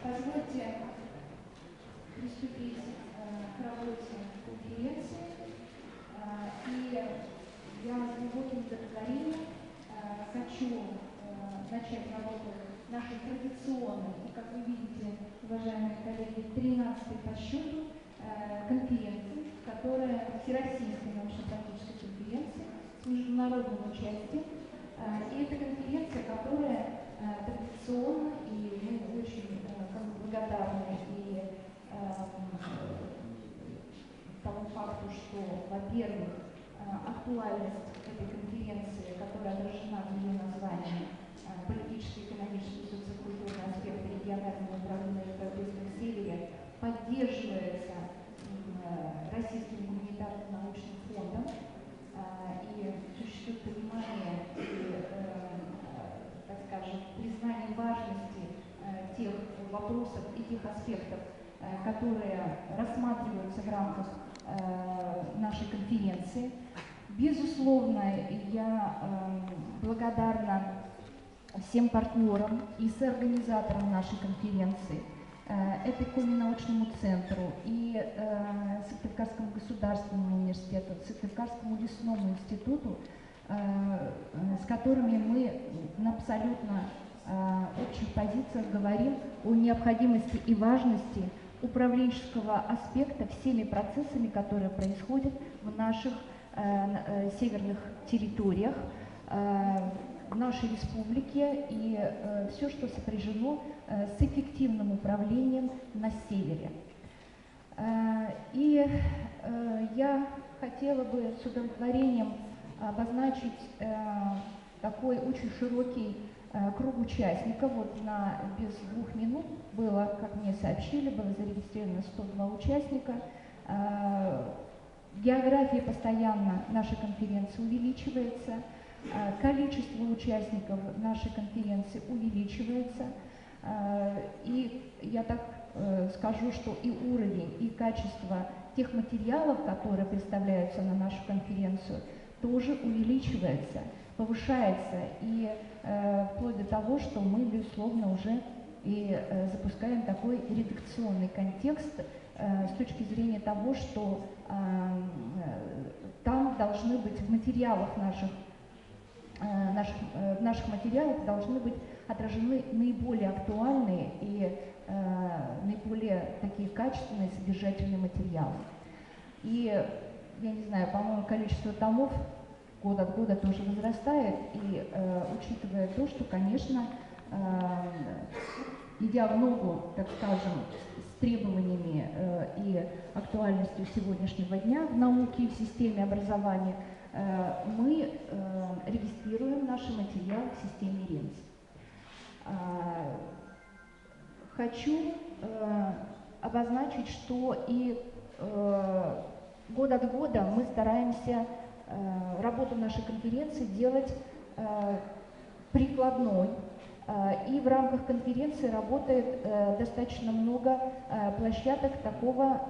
Позвольте приступить к работе конференции. И я с глубоким удовлетворением хочу начать работу нашей традиционной, и, как вы видите, уважаемые коллеги, 13-й по счету конференции, которая Всероссийской научно-практической конференции с международным участием. И это конференция, которая традиционно, и мы очень благодарны и тому факту, что, во-первых, актуальность этой конференции, которая отражена в ее названии «Политические, экономические, социокультурные аспекты регионального управления в Европейском Севере», поддерживается Российским гуманитарным научным фондом, и существует понимание и, так скажем, признание важности тех вопросов и тех аспектов, которые рассматриваются в рамках нашей конференции. Безусловно, я благодарна всем партнерам и соорганизаторам нашей конференции. Это Коми-научному центру и Сыктывкарскому государственному университету, Сыктывкарскому лесному институту, с которыми мы на абсолютно общих позициях говорим о необходимости и важности управленческого аспекта всеми процессами, которые происходят в наших северных территориях, в нашей республике, и все, что сопряжено с эффективным управлением на севере. И я хотела бы с удовлетворением обозначить такой очень широкий круг участников. Вот без 2 минут было, как мне сообщили, было зарегистрировано 102 участника. География постоянно нашей конференции увеличивается, количество участников нашей конференции увеличивается, и я так скажу, что и уровень, и качество тех материалов, которые представляются на нашу конференцию, тоже увеличивается, повышается, и вплоть до того, что мы, безусловно, уже и запускаем такой редакционный контекст с точки зрения того, что там должны быть в материалах наших материалах должны быть отражены наиболее актуальные и наиболее такие качественные, содержательные материалы. И, я не знаю, по-моему, количество томов год от года тоже возрастает, и учитывая то, что, конечно, идя в ногу, так скажем, с требованиями и актуальностью сегодняшнего дня в науке и в системе образования, мы регистрируем наши материалы в системе РЕНС. Хочу обозначить, что и год от года мы стараемся работу нашей конференции делать прикладной. И в рамках конференции работает достаточно много площадок такого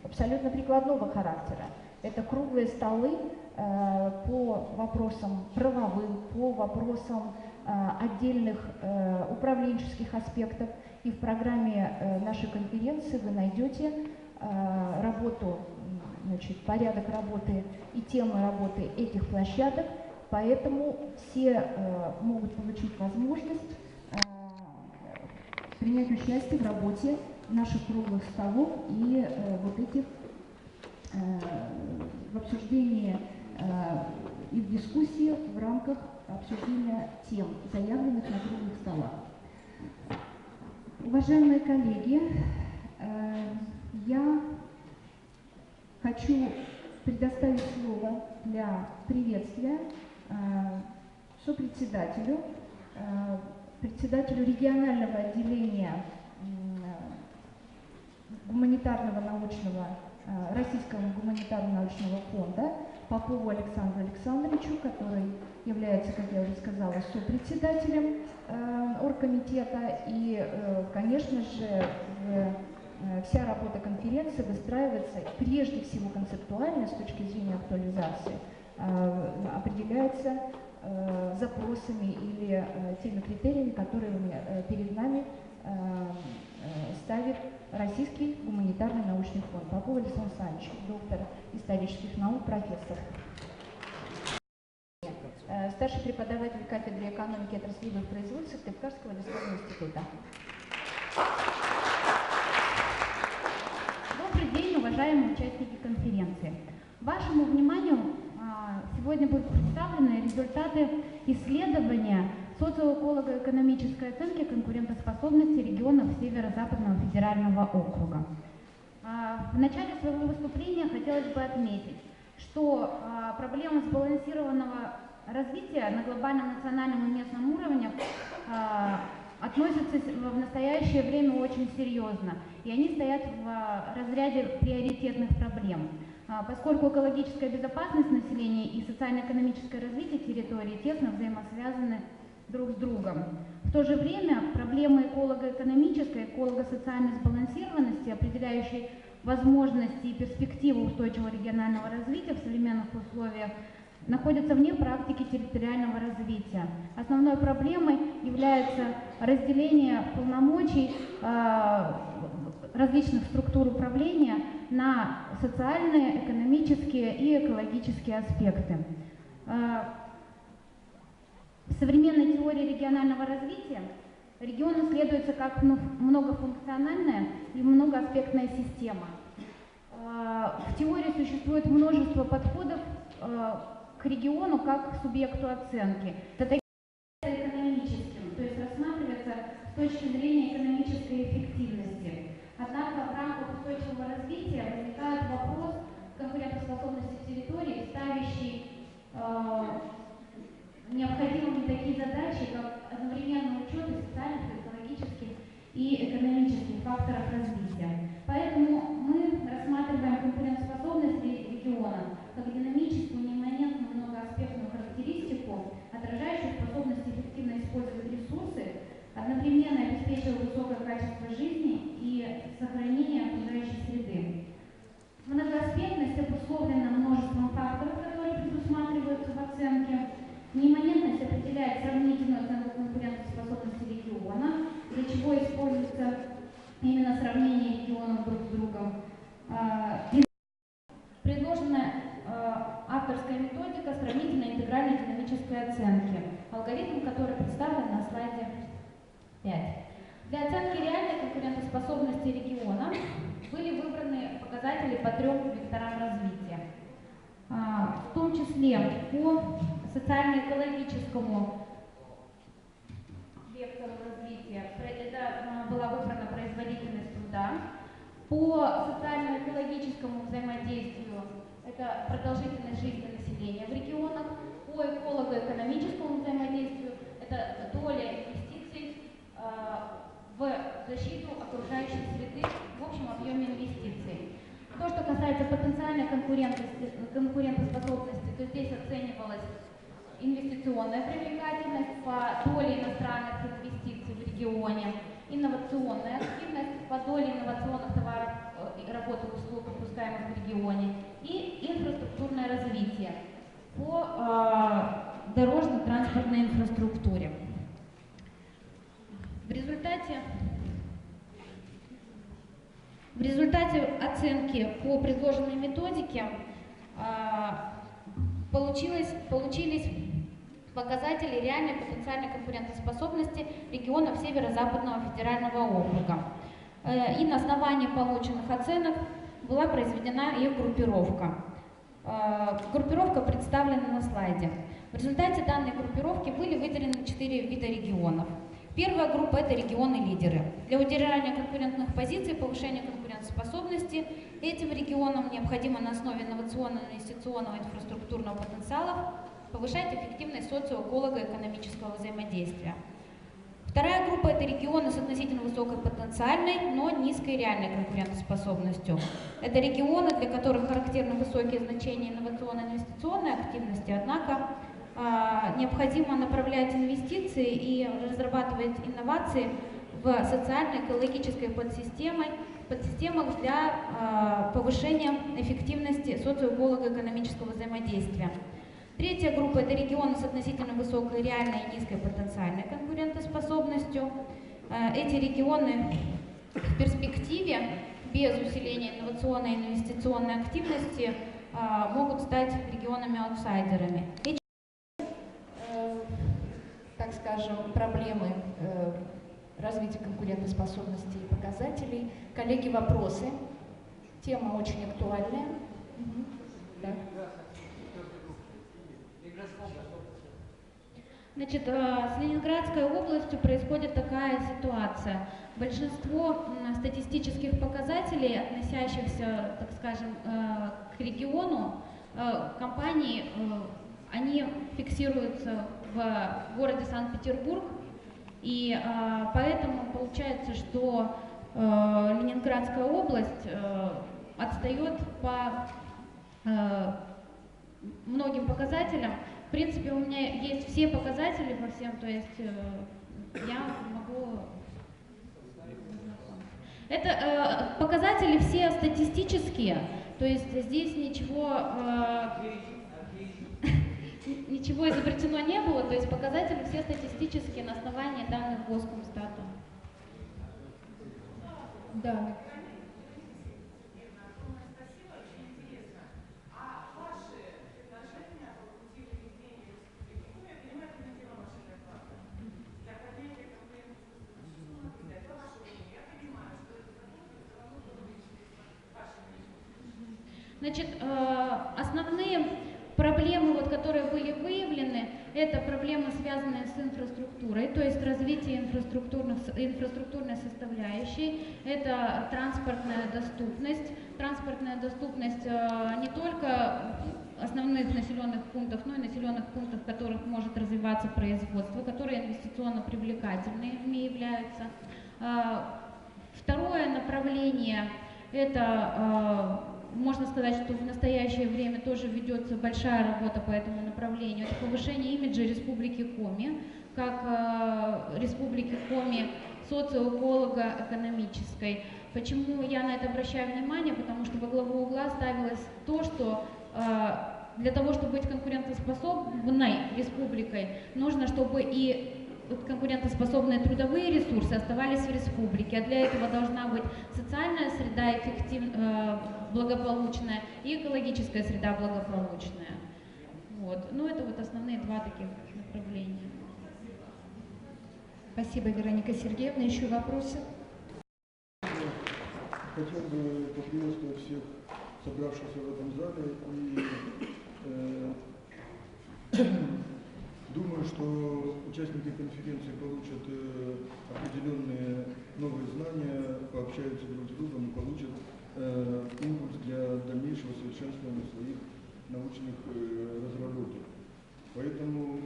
абсолютно прикладного характера. Это круглые столы по вопросам правовым, по вопросам отдельных управленческих аспектов. И в программе нашей конференции вы найдете работу, порядок работы и темы работы этих площадок. Поэтому все могут получить возможность принять участие в работе наших круглых столов и вот этих в обсуждении и в дискуссии в рамках обсуждения тем, заявленных на круглых столах. Уважаемые коллеги, я хочу предоставить слово для приветствия сопредседателю, председателю регионального отделения гуманитарного научного Российского гуманитарного научного фонда Попову Александру Александровичу, который является, как я уже сказала, сопредседателем оргкомитета. И, конечно же, вся работа конференции выстраивается прежде всего концептуально с точки зрения актуализации, определяется запросами или теми критериями, которые перед нами ставит Российский гуманитарный научный фонд. Попов Александр Александрович, доктор исторических наук, профессор. Старший преподаватель кафедры экономики отраслевых производств Сыктывкарского лесного института. Добрый день, уважаемые участники конференции. Вашему вниманию сегодня будут представлены результаты исследования социоэколого-экономической оценки конкурентоспособности регионов Северо-Западного федерального округа. В начале своего выступления хотелось бы отметить, что проблема сбалансированного развития на глобальном, национальном и местном уровне относятся в настоящее время очень серьезно, и они стоят в разряде приоритетных проблем, поскольку экологическая безопасность населения и социально-экономическое развитие территории тесно взаимосвязаны друг с другом. В то же время проблемы эколого-экономической, эколого-социальной сбалансированности, определяющей возможности и перспективы устойчивого регионального развития в современных условиях, находятся вне практики территориального развития. Основной проблемой является разделение полномочий различных структур управления на социальные, экономические и экологические аспекты. В современной теории регионального развития регион исследуется как многофункциональная и многоаспектная система. В теории существует множество подходов к региону как к субъекту оценки. Это экономическим, то есть рассматривается с точки зрения экономической эффективности. Однако в рамках устойчивого развития возникает вопрос конкурентоспособности территории, ставящий необходимыми такие задачи, как одновременный учет социальных, экологических и экономических факторов развития. Поэтому мы рассматриваем конкурентоспособность региона как динамическую, неимманентную, многоаспектную характеристику, отражающую способность эффективно использовать ресурсы, одновременно обеспечивая высокое качество жизни и сохранение окружающей среды. Многоаспектность обусловлена множеством факторов, которые предусматриваются в оценке. Неимманентность определяет сравнительную оценку конкурентоспособности региона, для чего используется именно сравнение регионов друг с другом. Предложена авторская методика сравнительной интегральной динамической оценки, алгоритм, который представлен на слайде 5. Для оценки реальной конкурентоспособности региона были выбраны показатели по 3 векторам развития, в том числе по социально-экологическому вектору развития. Это была выбрана производительность труда. По социально-экологическому взаимодействию это продолжительность жизни населения в регионах. По эколого-экономическому взаимодействию это доля инвестиций в защиту окружающей среды в общем объеме инвестиций. То, что касается потенциальной конкурентоспособности, то здесь оценивалась инвестиционная привлекательность по доле иностранных инвестиций в регионе, инновационная активность по доле инновационных товаров, работ и услуг, выпускаемых в регионе, и инфраструктурное развитие по дорожно-транспортной инфраструктуре. В результате оценки по предложенной методике получились показатели реальной потенциальной конкурентоспособности регионов Северо-Западного федерального округа. И на основании полученных оценок была произведена их группировка. Группировка представлена на слайде. В результате данной группировки были выделены 4 вида регионов. Первая группа – это регионы-лидеры. Для удержания конкурентных позиций, повышения конкурентоспособности этим регионам необходимо на основе инновационного, инвестиционного, инфраструктурного потенциала повышать эффективность социо-эколого-экономического взаимодействия. Вторая группа – это регионы с относительно высокой потенциальной, но низкой реальной конкурентоспособностью. Это регионы, для которых характерны высокие значения инновационно-инвестиционной активности, однако необходимо направлять инвестиции и разрабатывать инновации в социально-экологической подсистемах для повышения эффективности социо-эколого-экономического взаимодействия. Третья группа – это регионы с относительно высокой реальной и низкой потенциальной конкурентоспособностью. Эти регионы в перспективе, без усиления инновационной и инвестиционной активности, могут стать регионами-аутсайдерами. Так скажем, проблемы развития конкурентоспособности и показателей. Коллеги, вопросы? Тема очень актуальная. Да. Значит, с Ленинградской областью происходит такая ситуация. Большинство статистических показателей, относящихся, так скажем, к региону, компаний, они фиксируются в городе Санкт-Петербург, и поэтому получается, что Ленинградская область отстает по многим показателям. В принципе, у меня есть все показатели по всем, то есть я могу... Это показатели все статистические, то есть здесь ничего изобретено не было, то есть показатели все статистические на основании данных Госкомстата. Да. Значит, основные проблемы, которые были выявлены, это проблемы, связанные с инфраструктурой, то есть развитие инфраструктурной составляющей, это транспортная доступность. Транспортная доступность не только основных населенных пунктов, но и населенных пунктов, в которых может развиваться производство, которые инвестиционно привлекательными являются. Второе направление – это, можно сказать, что в настоящее время тоже ведется большая работа по этому направлению. Это повышение имиджа Республики Коми, как Республики Коми социоэколого-экономической. Почему я на это обращаю внимание? Потому что во главу угла ставилось то, что для того, чтобы быть конкурентоспособной республикой, нужно, чтобы и конкурентоспособные трудовые ресурсы оставались в республике, а для этого должна быть социальная среда благополучная и экологическая среда благополучная. Вот. Ну, это основные два таких направления. Спасибо, Вероника Сергеевна. Еще вопросы? Хотел бы поприветствовать всех собравшихся в этом зале и думаю, что участники конференции получат определенные новые знания, пообщаются друг с другом и получат импульс для дальнейшего совершенствования своих научных разработок. Поэтому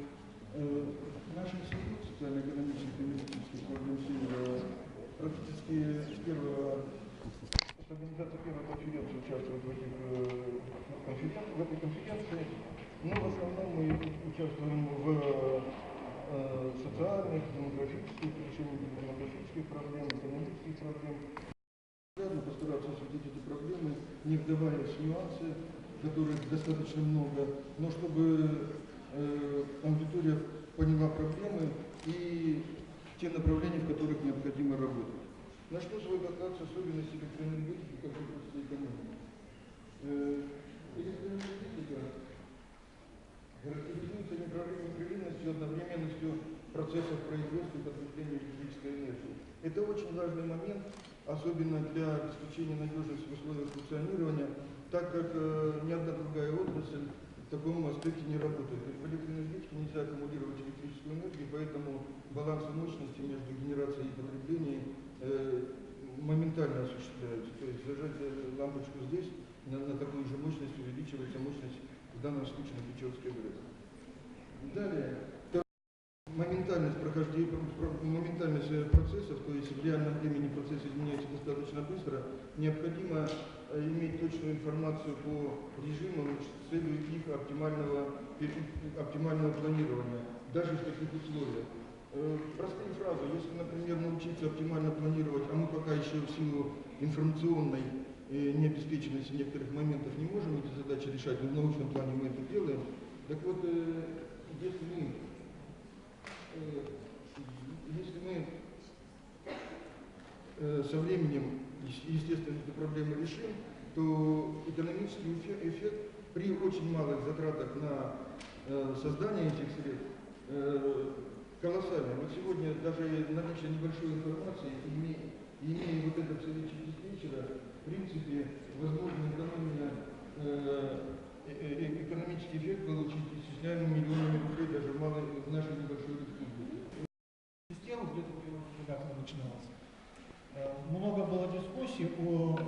наш институт социально-экономических и инвестиционных проблем Севера практически с организации первой конференции участвует в этой конференции. Но в основном мы участвуем в социальных, демографических, решениях демографических проблем, экономических проблем. Надо постараться осветить эти проблемы, не вдаваясь в нюансы, которых достаточно много, но чтобы аудитория поняла проблемы и те направления, в которых необходимо работать. Начну свой доклад с особенностей электроэнергетики как отрасли экономики. Электроэнергетика характеризуется непрерывностью и одновременностью процессов производства и потребления электрической энергии. Это очень важный момент, особенно для обеспечения надежности в условиях функционирования, так как ни одна другая отрасль в таком аспекте не работает. В электроэнергетике нельзя аккумулировать электрическую энергию, поэтому балансы мощности между генерацией и потреблением моментально осуществляются. То есть зажать лампочку здесь, на такую же мощность увеличивается мощность, в данном случае на Печорской ГРЭС. Далее, моментальность процессов, то есть в реальном времени процесс изменяется достаточно быстро, необходимо иметь точную информацию по режимам с целью их оптимального планирования, даже в таких условиях. Простые фразы. Если, например, научиться оптимально планировать, а мы пока еще в силу информационной необеспеченности некоторых моментов не можем эти задачи решать, но в научном плане мы это делаем, Так вот, если мы со временем, естественно, эту проблему решим, то экономический эффект при очень малых затратах на создание этих средств колоссальный. Вот сегодня даже наличие небольшой информации, имея вот это все вечера, в принципе, возможно экономический эффект получить исчисляемыми миллионами рублей даже в нашей небольшой республике. Система где-то недавно начиналась. Много было дискуссий о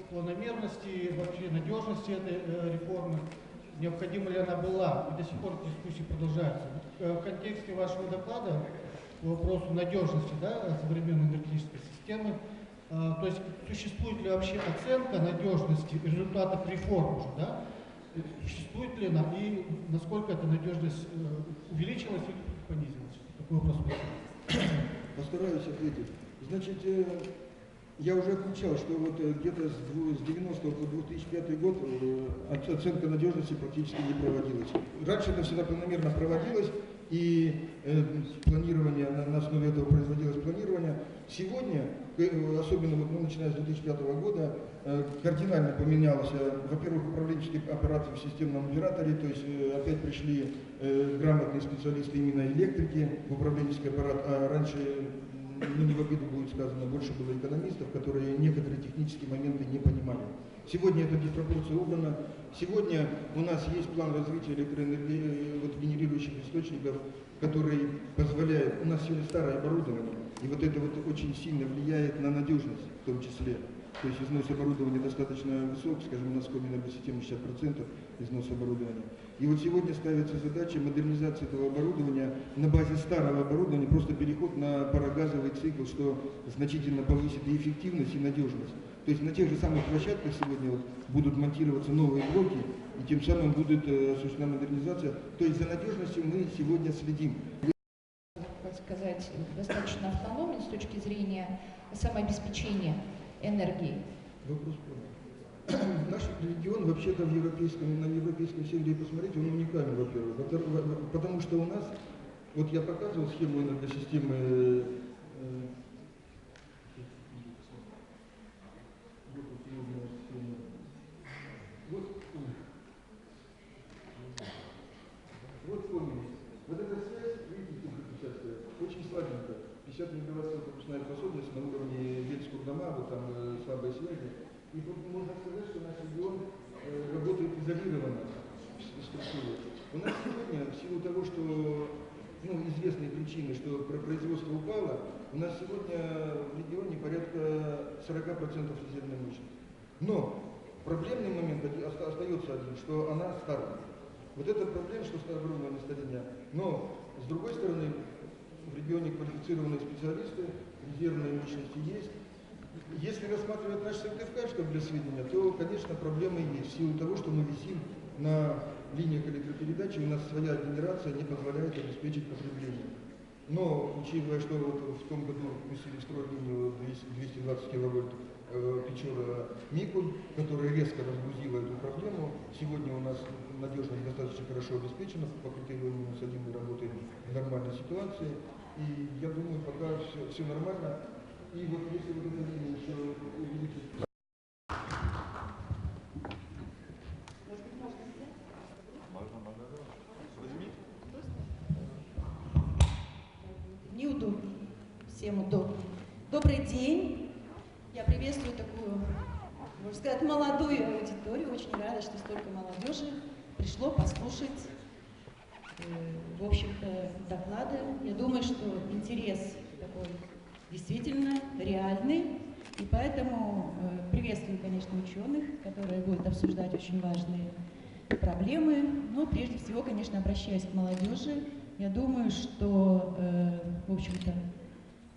планомерности, вообще надежности этой реформы, необходима ли она была, и до сих пор дискуссии продолжаются. В контексте вашего доклада по вопросу надежности, да, современной энергетической системы, то есть существует ли вообще оценка надежности результатов реформ уже, да? Существует ли она и насколько эта надежность увеличилась или понизилась? Такой вопрос. Постараюсь ответить. Значит, я уже отмечал, что вот где-то с 90 по 2005 год оценка надежности практически не проводилась. Раньше это всегда планомерно проводилось, и планирование, на основе этого производилось планирование. Сегодня, особенно вот, начиная с 2005 года, кардинально поменялось, во-первых, управленческий аппарат в системном операторе, то есть опять пришли грамотные специалисты именно электрики в управленческий аппарат, а раньше, не в обиду будет сказано, больше было экономистов, которые некоторые технические моменты не понимали. Сегодня эта диспропорция убрана. Сегодня у нас есть план развития электроэнергии, генерирующих источников, который позволяет, у нас сегодня старое оборудование, и вот это вот очень сильно влияет на надежность в том числе. То есть износ оборудования достаточно высок, скажем, у нас в Коми-Энергосистеме 60% износ оборудования. И вот сегодня ставится задача модернизации этого оборудования на базе старого оборудования, просто переход на парогазовый цикл, что значительно повысит и эффективность, и надежность. То есть на тех же самых площадках сегодня вот будут монтироваться новые блоки, и тем самым будет осуществлена модернизация. То есть за надежностью мы сегодня следим. Так сказать, достаточно автономен с точки зрения самообеспечения энергии. Вопрос понял. Наш регион вообще-то на европейском севере посмотреть, он уникален, во-первых. Потому что у нас, вот я показывал схему энергосистемы, вот помните, вот эта связь, видите, очень слабенькая. 50 мегаватт пропускная способность на уровне Вельского-Дома, вот там слабые связи. И тут можно сказать, что наш регион работает изолированно в структуре. У нас сегодня, в силу того, что известные причины, что производство упало, у нас сегодня в регионе порядка 40% резервной мощности. Но проблемный момент остается один, что она старая. Вот эта проблема, что огромное старение. Но, с другой стороны, в регионе квалифицированные специалисты, резервные мощности есть. Если рассматривать наш Сыктывкар, чтобы для сведения, то, конечно, проблемы есть. В силу того, что мы висим на линиях электропередачи, у нас своя генерация не позволяет обеспечить потребление. Но, учитывая, что вот в том году пустили в строй линию 220 киловольт Печора-Микунь, которая резко разгрузила эту проблему, сегодня у нас надежность достаточно хорошо обеспечена, по критерию -1 мы работаем в нормальной ситуации, и я думаю, пока все нормально. И вот если вот это время еще увеличить... Неудобно. Всем удобно. Добрый день. Я приветствую такую, можно сказать, молодую аудиторию. Очень рада, что столько молодежи пришло послушать, в общем-то, доклады. Я думаю, что интерес такой действительно реальный. И поэтому приветствую, конечно, ученых, которые будут обсуждать очень важные проблемы. Но прежде всего, конечно, обращаюсь к молодежи. Я думаю, что, в общем-то,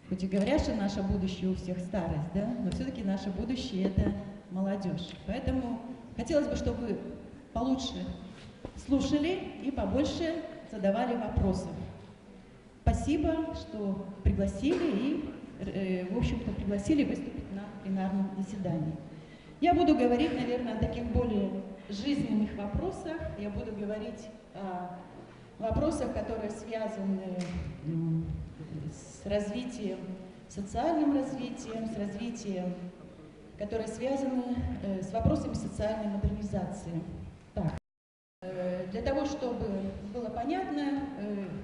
хоть и говорят, что наше будущее у всех старость, да, но все-таки наше будущее – это молодежь. Поэтому хотелось бы, чтобы вы получше слушали и побольше задавали вопросов. Спасибо, что пригласили и, в общем-то, пригласили выступить на пленарном заседании. Я буду говорить, наверное, о таких более жизненных вопросах. Я буду говорить о вопросах, которые связаны с развитием, социальным развитием, с развитием, которые связаны с вопросами социальной модернизации. Так. Для того, чтобы было понятно,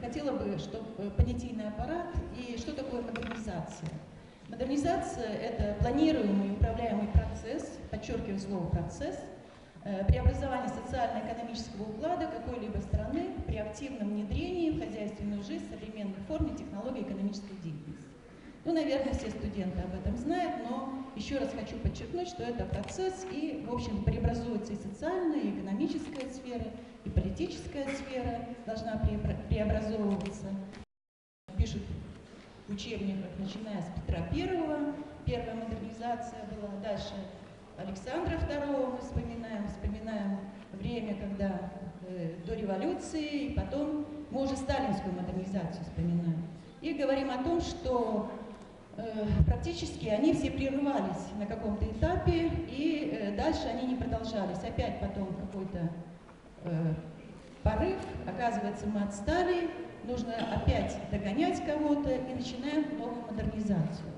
хотела бы, чтобы понятийный аппарат и что такое модернизация. Модернизация – это планируемый и управляемый процесс, подчеркиваю слово «процесс», преобразование социально-экономического уклада какой-либо страны при активном внедрении в хозяйственную жизнь современных форм и технологий экономической деятельности. Ну, наверное, все студенты об этом знают, но еще раз хочу подчеркнуть, что это процесс, и, в общем, преобразуется и социальная, и экономическая сфера, и политическая сфера должна преобразовываться. Пишут в учебниках, начиная с Петра I, первая модернизация была, дальше Александра II мы вспоминаем время, когда до революции, и потом мы уже сталинскую модернизацию вспоминаем. И говорим о том, что практически они все прерывались на каком-то этапе, и дальше они не продолжались. Опять потом какой-то порыв, оказывается, мы отстали, нужно опять догонять кого-то, и начинаем новую модернизацию.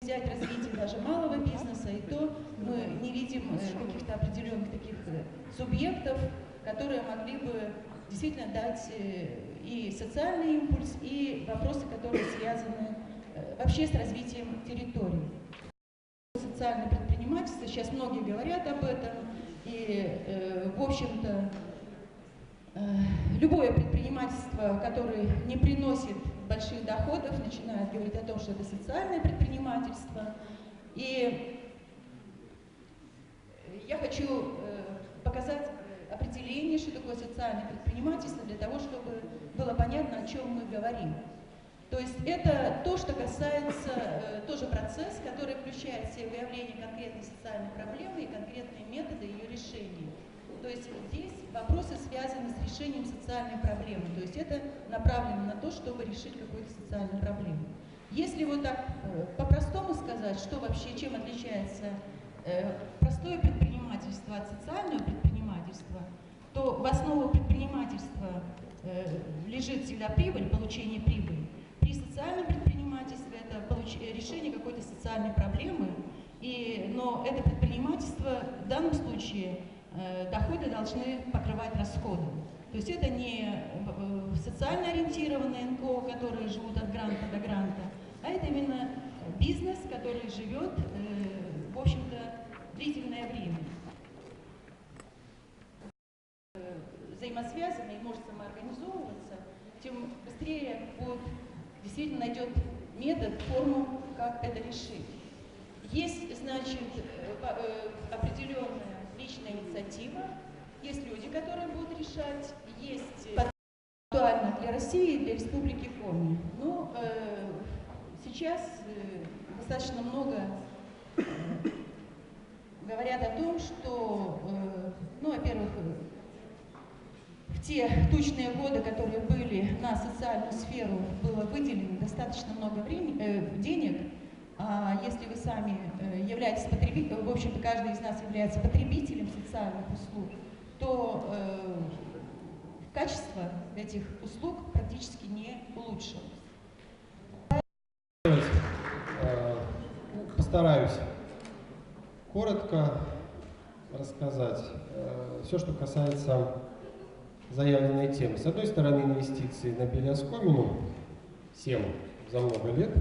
Взять развитие даже малого бизнеса, и то мы не видим каких-то определенных таких субъектов, которые могли бы действительно дать и социальный импульс, и вопросы, которые связаны вообще с развитием территории. Социальное предпринимательство, сейчас многие говорят об этом, и, в общем-то, любое предпринимательство, которое не приносит больших доходов, начинает говорить о том, что это социальное предпринимательство. И я хочу показать определение, что такое социальное предпринимательство, для того, чтобы было понятно, о чем мы говорим. То есть это то, что касается, тоже процесс, который включает в себя выявление конкретной социальной проблемы и конкретные методы ее решения. То есть здесь вопросы связаны с решением социальной проблемы. То есть это направлено на то, чтобы решить какую-то социальную проблему. Если вот так по-простому сказать, что вообще, чем отличается простое предпринимательство от социального предпринимательства, то в основу предпринимательства лежит всегда прибыль, получение прибыли. При социальном предпринимательстве это решение какой-то социальной проблемы, но это предпринимательство в данном случае доходы должны покрывать расходы. То есть это не социально ориентированные НКО, которые живут от гранта до гранта, а это именно бизнес, который живет, в общем-то, длительное время. Взаимосвязано и может самоорганизовываться, тем быстрее действительно найдет метод, форму, как это решить. Есть, значит, определенная личная инициатива, есть люди, которые будут решать, есть актуально для России и для Республики Коми. Но сейчас достаточно много говорят о том, что, во-первых, в те тучные годы, которые были на социальную сферу, было выделено достаточно много денег. А если вы сами являетесь потребителем, в общем-то, каждый из нас является потребителем социальных услуг, то качество этих услуг практически не улучшилось. Постараюсь коротко рассказать все, что касается заявленной темы. С одной стороны, инвестиции на Белиоскомину, всем за много лет.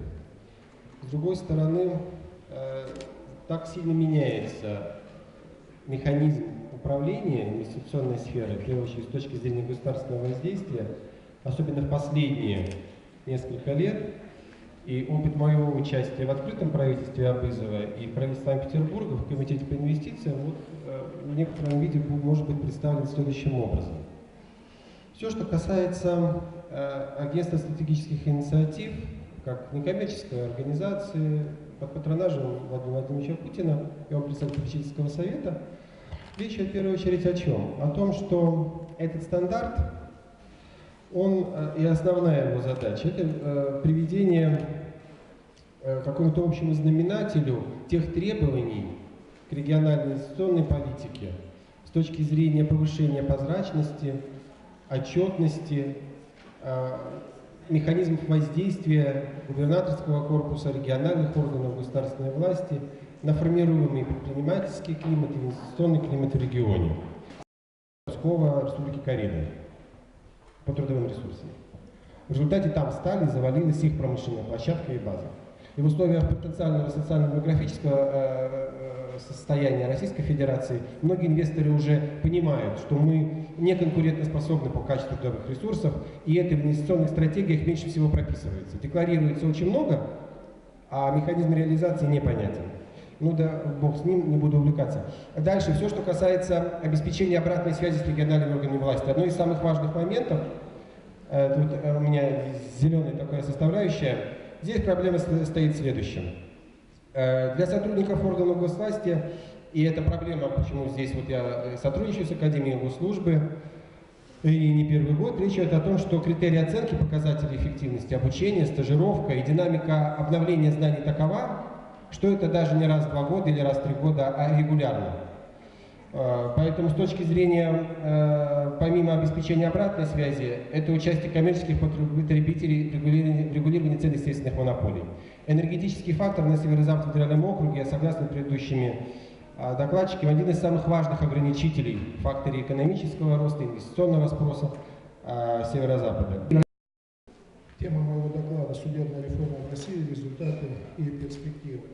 С другой стороны, так сильно меняется механизм управления инвестиционной сферой, в первую очередь с точки зрения государственного воздействия, особенно в последние несколько лет. И опыт моего участия в открытом правительстве Абызова и в правительстве Санкт-Петербурга в комитете по инвестициям в некотором виде может быть представлен следующим образом. Все, что касается агентства стратегических инициатив, как некоммерческой организации под патронажем Владимира Владимировича Путина и он председатель попечительского совета, речь в первую очередь о чем? О том, что этот стандарт, он и основная его задача, это приведение к какому-то общему знаменателю тех требований к региональной инвестиционной политике, с с точки зрения повышения прозрачности, отчетности, механизмов воздействия губернаторского корпуса, региональных органов государственной власти на формируемый предпринимательский климат и инвестиционный климат в регионе Пскова, Республики Карелия по трудовым ресурсам. В результате там стали и завалилась их промышленная площадка и база. И в условиях потенциального социально-демографического состояния Российской Федерации многие инвесторы уже понимают, что мы не конкурентоспособны по качеству трудовых ресурсов, и это в инвестиционных стратегиях меньше всего прописывается. Декларируется очень много, а механизм реализации непонятен. Ну да, бог с ним, не буду увлекаться. Дальше, все, что касается обеспечения обратной связи с региональными органами власти. Одно из самых важных моментов, тут у меня зеленая такая составляющая, здесь проблема стоит в следующем. Для сотрудников органов госвласти, и это проблема, почему здесь вот я сотрудничаю с Академией госслужбы, и не первый год, речь идет о том, что критерии оценки показателей эффективности обучения, стажировка и динамика обновления знаний такова, что это даже не раз в 2 года или раз в 3 года, а регулярно. Поэтому с точки зрения, помимо обеспечения обратной связи, это участие коммерческих потребителей в регулировании цен естественных монополий. Энергетический фактор на Северо-Западном федеральном округе, согласно предыдущими докладчикам, один из самых важных ограничителей в факторе экономического роста, инвестиционного спроса Северо-Запада. Тема моего доклада «Судебная реформа в России. Результаты и перспективы».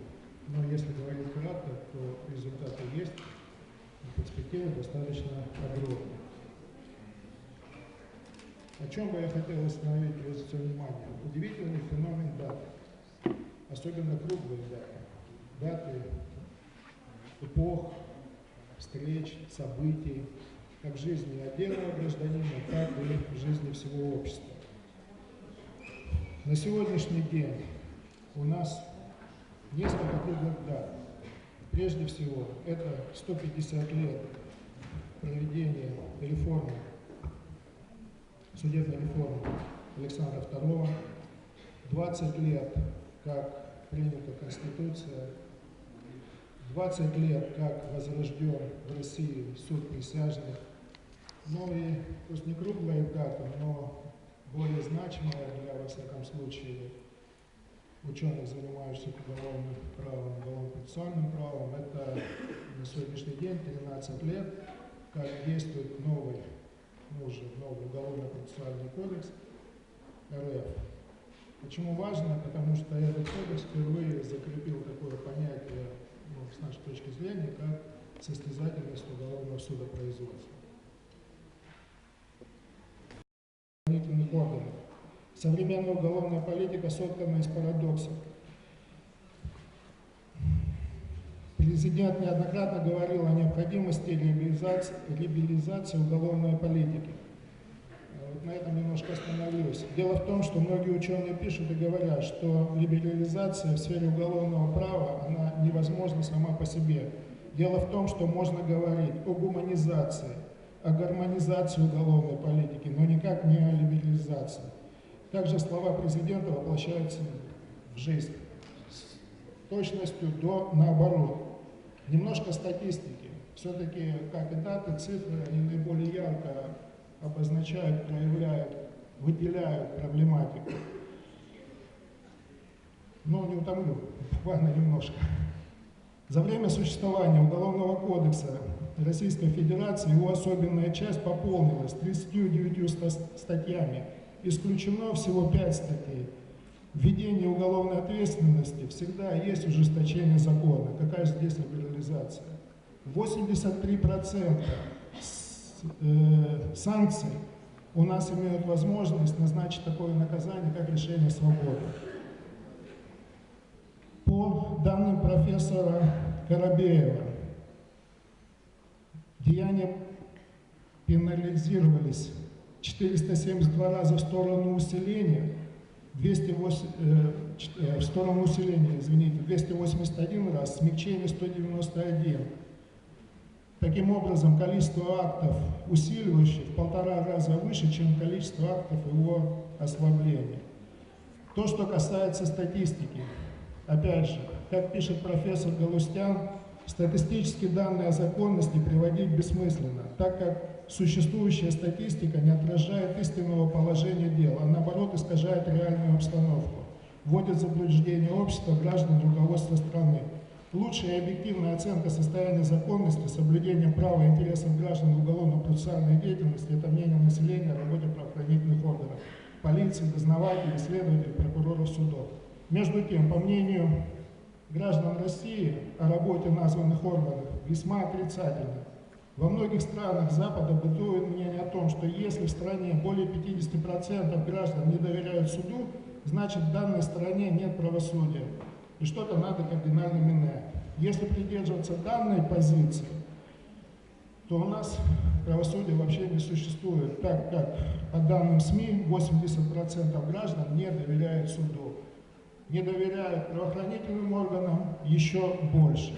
Но если говорить кратко, то результаты есть, и перспективы достаточно огромные. О чем бы я хотел остановить прежде всего внимание? Удивительный феномен дат, особенно круглые даты. Даты эпох, встреч, событий, как в жизни отдельного гражданина, так и в жизни всего общества. На сегодняшний день у нас несколько круглых дат. Прежде всего, это 150 лет проведения реформы, судебной реформы Александра II, 20 лет, как принята Конституция, 20 лет, как возрожден в России суд присяжных. Ну и пусть не круглая дата, но более значимая для, во всяком случае, ученых, занимающихся уголовным правом, уголовно-процессуальным правом, это на сегодняшний день 13 лет, как действует новый уголовно-процессуальный кодекс РФ. Почему важно? Потому что этот кодекс впервые закрепил такое понятие, с нашей точки зрения, как состязательность уголовного судопроизводства. Органов. Современная уголовная политика соткана из парадоксов. Президент неоднократно говорил о необходимости либерализации уголовной политики. Вот на этом немножко остановлюсь. Дело в том, что многие ученые пишут и говорят, что либерализация в сфере уголовного права, она невозможна сама по себе. Дело в том, что можно говорить о гуманизации, о гармонизации уголовной политики, но никак не о либерализации. Также слова президента воплощаются в жизнь с точностью до наоборот. Немножко статистики. Все-таки, как и даты, цифры, они наиболее ярко обозначают, проявляют, выделяют проблематику. Но не утомлю, буквально немножко. За время существования Уголовного кодекса Российской Федерации его особенная часть пополнилась 39 статьями. Исключено всего 5 статей. Введение уголовной ответственности всегда есть ужесточение закона. Какая же здесь либерализация? 83% санкций у нас имеют возможность назначить такое наказание, как лишение свободы. По данным профессора Коробеева, деяния пенализировались 472 раза в сторону усиления, 281 раз, смягчение 191. Таким образом, количество актов усиливающих в 1,5 раза выше, чем количество актов его ослабления. То, что касается статистики, опять же, как пишет профессор Галустян, Статистические данные о законности приводить бессмысленно, так как существующая статистика не отражает истинного положения дел, а наоборот искажает реальную обстановку, вводит в заблуждение общества, граждан и руководства страны. Лучшая и объективная оценка состояния законности, соблюдением права и интересов граждан в уголовно-процессуальной деятельности – это мнение населения о работе правоохранительных органов, полиции, дознавателей, следователей, прокуроров, судов. Между тем, по мнению граждан России о работе названных органов весьма отрицательно. Во многих странах Запада бытует мнение о том, что если в стране более 50% граждан не доверяют суду, значит в данной стране нет правосудия, и что-то надо кардинально менять. Если придерживаться данной позиции, то у нас правосудия вообще не существует, так как, по данным СМИ, 80% граждан не доверяют суду. Не доверяют правоохранительным органам еще больше.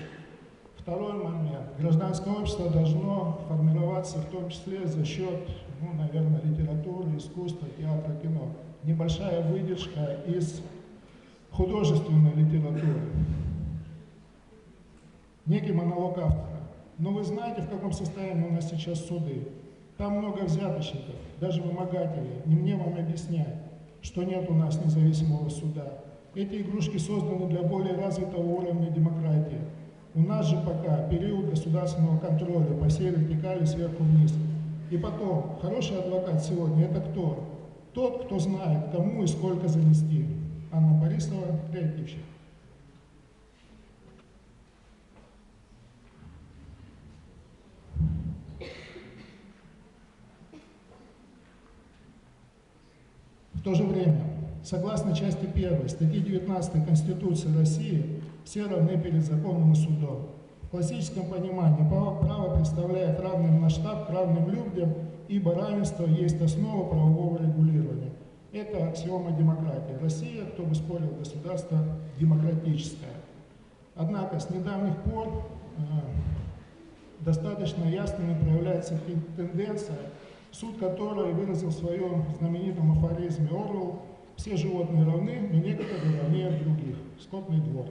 Второй момент. Гражданское общество должно формироваться в том числе за счет, наверное, литературы, искусства, театра, кино. Небольшая выдержка из художественной литературы. Некий монолог автора. Но вы знаете, в каком состоянии у нас сейчас суды? Там много взяточников, даже вымогателей. Не мне вам объяснять, что нет у нас независимого суда. Эти игрушки созданы для более развитого уровня демократии. У нас же пока период государственного контроля по всей вертикали сверху вниз. И потом, хороший адвокат сегодня – это кто? Тот, кто знает, кому и сколько занести. Анна Борисова, креативщик. В то же время, согласно части 1 статьи 19 Конституции России, все равны перед законом и судом. В классическом понимании право представляет равный масштаб равным людям, ибо равенство есть основа правового регулирования. Это аксиома демократии. Россия, кто бы спорил, государство демократическое. Однако с недавних пор достаточно ясными проявляется тенденция, суд которой выразил в своем знаменитом афоризме Орвелл: «Все животные равны, но некоторые равнее других». Скотный двор.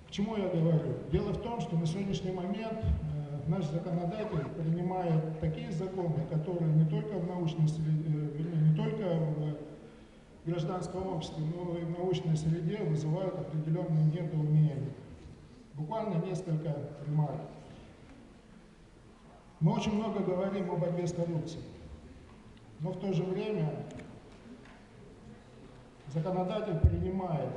К чему я говорю? Дело в том, что на сегодняшний момент наш законодатель принимает такие законы, которые не только в научной среде, не только в гражданском обществе, но и в научной среде вызывают определенные недоумения. Буквально несколько ремарок. Мы очень много говорим о борьбе с коррупцией, но в то же время законодатель принимает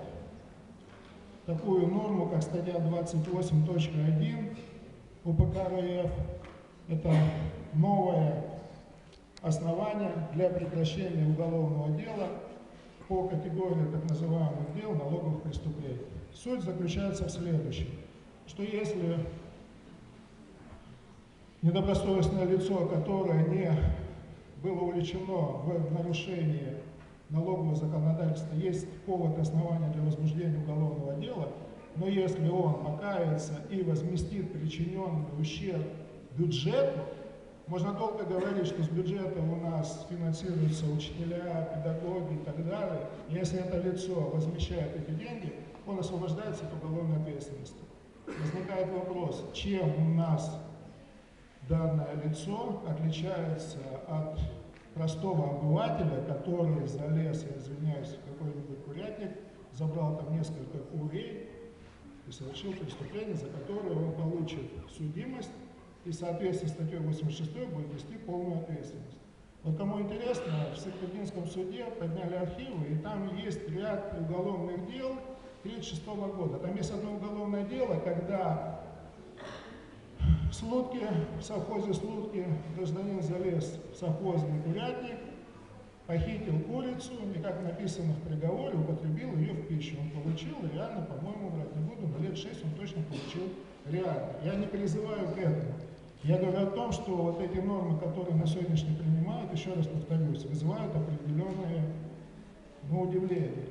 такую норму, как статья 28.1 УПК РФ. Это новое основание для прекращения уголовного дела по категории так называемых дел налоговых преступлений. Суть заключается в следующем, что если недобросовестное лицо, которое не было увлечено в нарушении налогового законодательства, есть повод основания для возбуждения уголовного дела, но если он покается и возместит причиненный ущерб бюджету, можно долго говорить, что с бюджета у нас финансируются учителя, педагоги и так далее. Если это лицо возмещает эти деньги, он освобождается от уголовной ответственности. Возникает вопрос, чем у нас данное лицо отличается от простого обывателя, который залез, я извиняюсь, в какой-нибудь курятник, забрал там несколько курей и совершил преступление, за которое он получит судимость и в соответствии с статьей 86 будет нести полную ответственность. Вот кому интересно, в Сахалинском суде подняли архивы, и там есть ряд уголовных дел 1936 года. Там есть одно уголовное дело, когда в совхозе Слутки гражданин залез в совхозный курятник, похитил курицу и, как написано в приговоре, употребил ее в пищу. Он получил реально, по-моему, врать не буду, но лет 6 он точно получил реально. Я не призываю к этому. Я говорю о том, что вот эти нормы, которые на сегодняшний день принимают, еще раз повторюсь, вызывают определенное удивление.